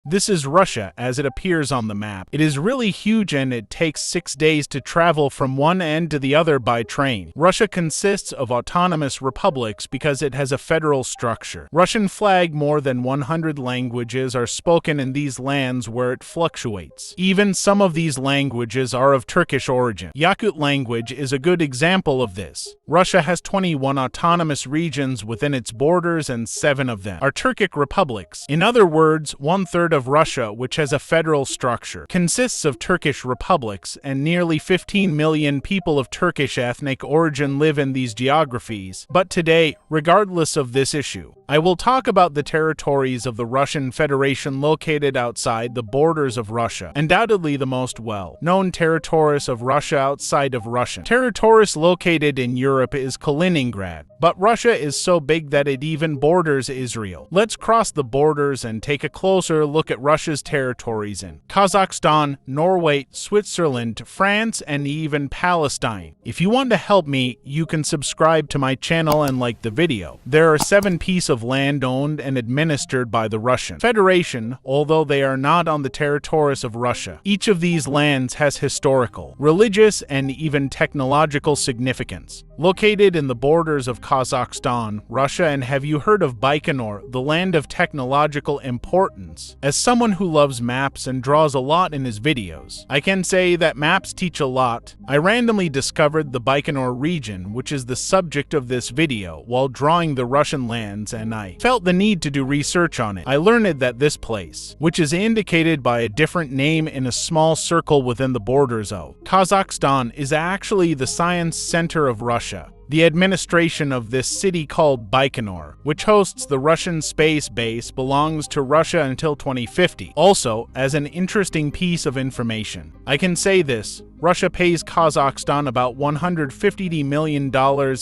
This is Russia as it appears on the map. It is really huge and it takes 6 days to travel from one end to the other by train. Russia consists of autonomous republics because it has a federal structure. Russian flag more than 100 languages are spoken in these lands where it fluctuates. Even some of these languages are of Turkish origin. Yakut language is a good example of this. Russia has 21 autonomous regions within its borders and 7 of them are Turkic republics. In other words, 1/3 of Russia, which has a federal structure, consists of Turkish republics, and nearly 15 million people of Turkish ethnic origin live in these geographies. But today, regardless of this issue, I will talk about the territories of the Russian Federation located outside the borders of Russia, undoubtedly the most well-known teritoris of Russia outside of Russia. Teritoris located in Europe is Kaliningrad, but Russia is so big that it even borders Israel. Let's cross the borders and take a closer look at Russia's territories in Kazakhstan, Norway, Switzerland, France, and even Palestine. If you want to help me, you can subscribe to my channel and like the video. There are 7 pieces of land owned and administered by the Russian Federation, although they are not on the territories of Russia. Each of these lands has historical, religious, and even technological significance. Located in the borders of Kazakhstan, Russia, and have you heard of Baikonur, the land of technological importance? As someone who loves maps and draws a lot in his videos, I can say that maps teach a lot. I randomly discovered the Baikonur region, which is the subject of this video, while drawing the Russian lands, and I felt the need to do research on it. I learned that this place, which is indicated by a different name in a small circle within the borders of Kazakhstan, is actually the science center of Russia. The administration of this city called Baikonur, which hosts the Russian space base, belongs to Russia until 2050. Also, as an interesting piece of information, I can say this: Russia pays Kazakhstan about $150 million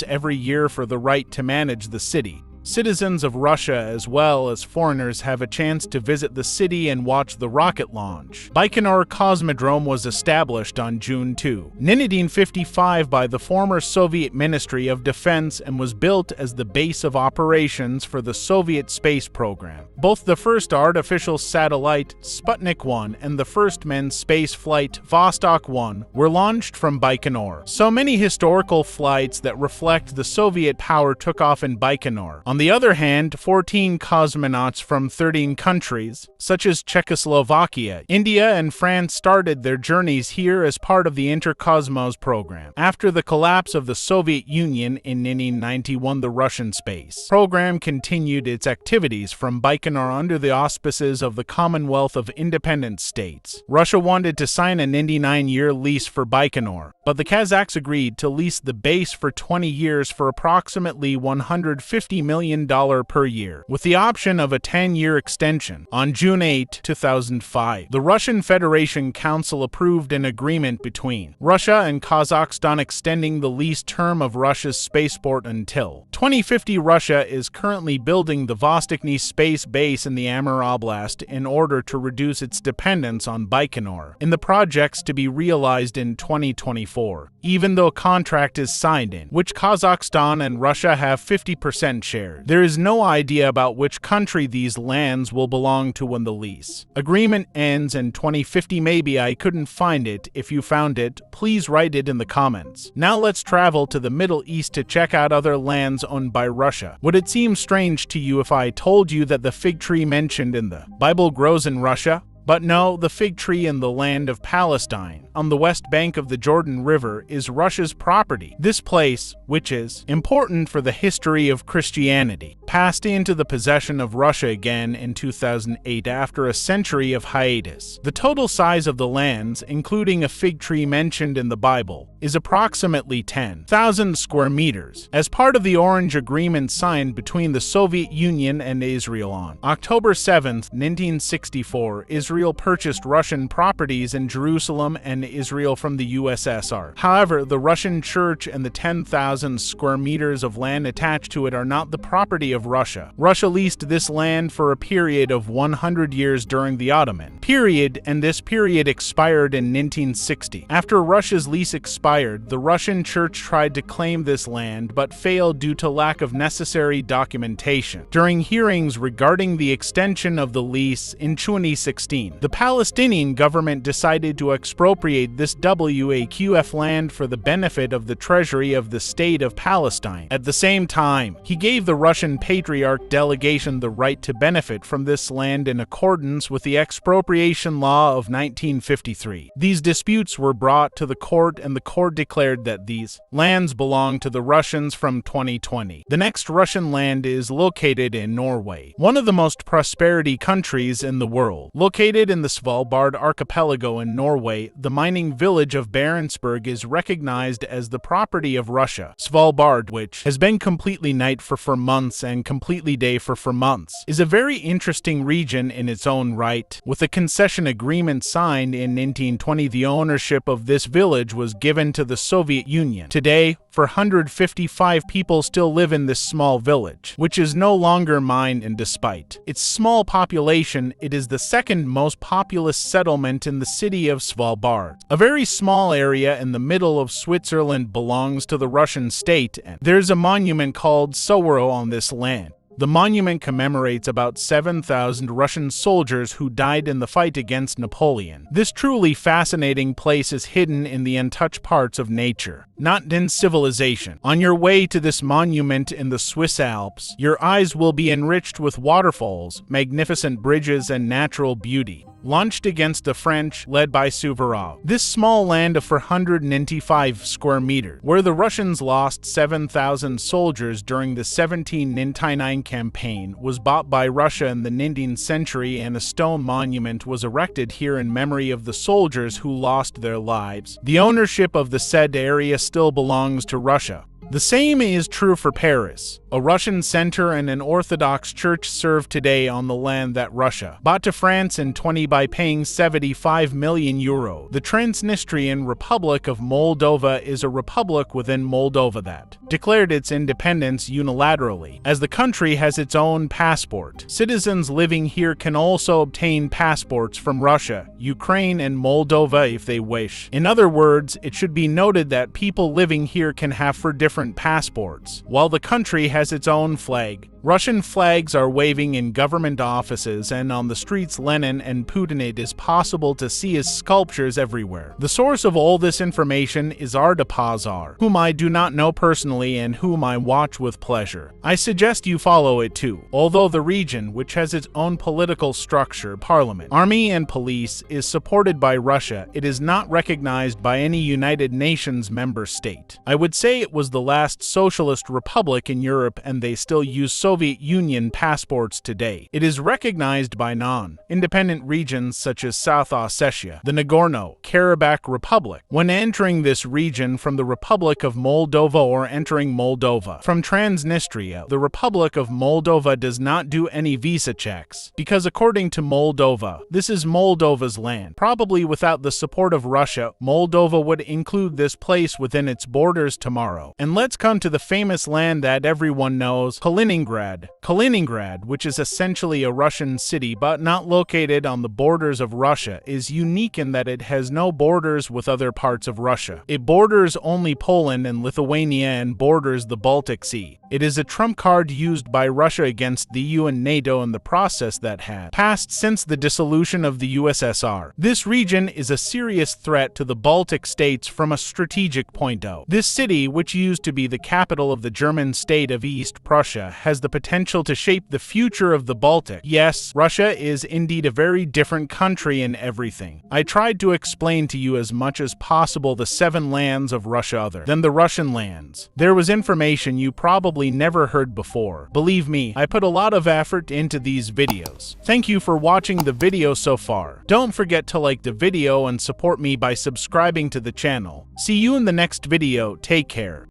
every year for the right to manage the city. Citizens of Russia as well as foreigners have a chance to visit the city and watch the rocket launch. Baikonur Cosmodrome was established on June 2, 1955 by the former Soviet Ministry of Defense and was built as the base of operations for the Soviet space program. Both the first artificial satellite, Sputnik 1, and the first manned space flight, Vostok 1, were launched from Baikonur. So many historical flights that reflect the Soviet power took off in Baikonur. On the other hand, 14 cosmonauts from 13 countries, such as Czechoslovakia, India, and France, started their journeys here as part of the Intercosmos program. After the collapse of the Soviet Union in 1991, the Russian space program continued its activities from Baikonur under the auspices of the Commonwealth of Independent States. Russia wanted to sign a 99-year lease for Baikonur, but the Kazakhs agreed to lease the base for 20 years for approximately $150 million per year, with the option of a 10-year extension. On June 8, 2005, the Russian Federation Council approved an agreement between Russia and Kazakhstan extending the lease term of Russia's spaceport until 2050. Russia is currently building the Vostokny space base in the Amur Oblast in order to reduce its dependence on Baikonur, in the projects to be realized in 2024, even though a contract is signed in which Kazakhstan and Russia have 50% shares. There is no idea about which country these lands will belong to when the lease agreement ends in 2050. Maybe I couldn't find it. If you found it, please write it in the comments. Now let's travel to the Middle East to check out other lands owned by Russia. Would it seem strange to you if I told you that the fig tree mentioned in the Bible grows in Russia? But no, the fig tree in the land of Palestine, on the west bank of the Jordan River, is Russia's property. This place, which is important for the history of Christianity, passed into the possession of Russia again in 2008 after a century of hiatus. The total size of the lands, including a fig tree mentioned in the Bible, is approximately 10,000 square meters, as part of the Orange Agreement signed between the Soviet Union and Israel on October 7, 1964. Israel Israel purchased Russian properties in Jerusalem and Israel from the USSR. However, the Russian church and the 10,000 square meters of land attached to it are not the property of Russia. Russia leased this land for a period of 100 years during the Ottoman period, and this period expired in 1960. After Russia's lease expired, the Russian church tried to claim this land but failed due to lack of necessary documentation. During hearings regarding the extension of the lease in 2016, the Palestinian government decided to expropriate this WAQF land for the benefit of the treasury of the state of Palestine. At the same time, he gave the Russian Patriarch delegation the right to benefit from this land in accordance with the expropriation law of 1953. These disputes were brought to the court, and the court declared that these lands belong to the Russians from 2020. The next Russian land is located in Norway, one of the most prosperity countries in the world. Located in the Svalbard archipelago in Norway, the mining village of Baronsburg is recognized as the property of Russia. Svalbard, which has been completely night for months and completely day for months, is a very interesting region in its own right. With a concession agreement signed in 1920, the ownership of this village was given to the Soviet Union. Today, 455 people still live in this small village, which is no longer mined, and despite its small population, it is the second most populous settlement in the city of Svalbard. A very small area in the middle of Switzerland belongs to the Russian state, and there's a monument called Sowero on this land. The monument commemorates about 7,000 Russian soldiers who died in the fight against Napoleon. This truly fascinating place is hidden in the untouched parts of nature, not in civilization. On your way to this monument in the Swiss Alps, your eyes will be enriched with waterfalls, magnificent bridges, and natural beauty. Launched against the French, led by Suvorov. This small land of 495 square meters, where the Russians lost 7,000 soldiers during the 1799 campaign, was bought by Russia in the 19th century, and a stone monument was erected here in memory of the soldiers who lost their lives. The ownership of the said area still belongs to Russia. The same is true for Paris. A Russian center and an Orthodox church serve today on the land that Russia bought to France in 20 by paying 75 million euro. The Transnistrian Republic of Moldova is a republic within Moldova that declared its independence unilaterally. As the country has its own passport, citizens living here can also obtain passports from Russia, Ukraine, and Moldova if they wish. In other words, it should be noted that people living here can have for different passports, while the country has its own flag. Russian flags are waving in government offices and on the streets. Lenin and Putin. It is possible to see his sculptures everywhere. The source of all this information is Ardapazar, whom I do not know personally and whom I watch with pleasure. I suggest you follow it too. Although the region, which has its own political structure, parliament, army, and police, is supported by Russia, it is not recognized by any United Nations member state. I would say it was the last socialist republic in Europe, and they still use Soviet Union passports today. It is recognized by non-independent regions such as South Ossetia, the Nagorno-Karabakh Republic. When entering this region from the Republic of Moldova or entering Moldova from Transnistria, the Republic of Moldova does not do any visa checks, because according to Moldova, this is Moldova's land. Probably without the support of Russia, Moldova would include this place within its borders tomorrow. And let's come to the famous land that everyone knows, Kaliningrad. Kaliningrad, which is essentially a Russian city but not located on the borders of Russia, is unique in that it has no borders with other parts of Russia. It borders only Poland and Lithuania and borders the Baltic Sea. It is a trump card used by Russia against the EU and NATO in the process that had passed since the dissolution of the USSR. This region is a serious threat to the Baltic states from a strategic point of view. This city, which used to be the capital of the German state of East Prussia, has the potential to shape the future of the Baltic. Yes, Russia is indeed a very different country in everything. I tried to explain to you as much as possible the 7 lands of Russia other than the Russian lands. There was information you probably never heard before. Believe me, I put a lot of effort into these videos. Thank you for watching the video so far. Don't forget to like the video and support me by subscribing to the channel. See you in the next video. Take care.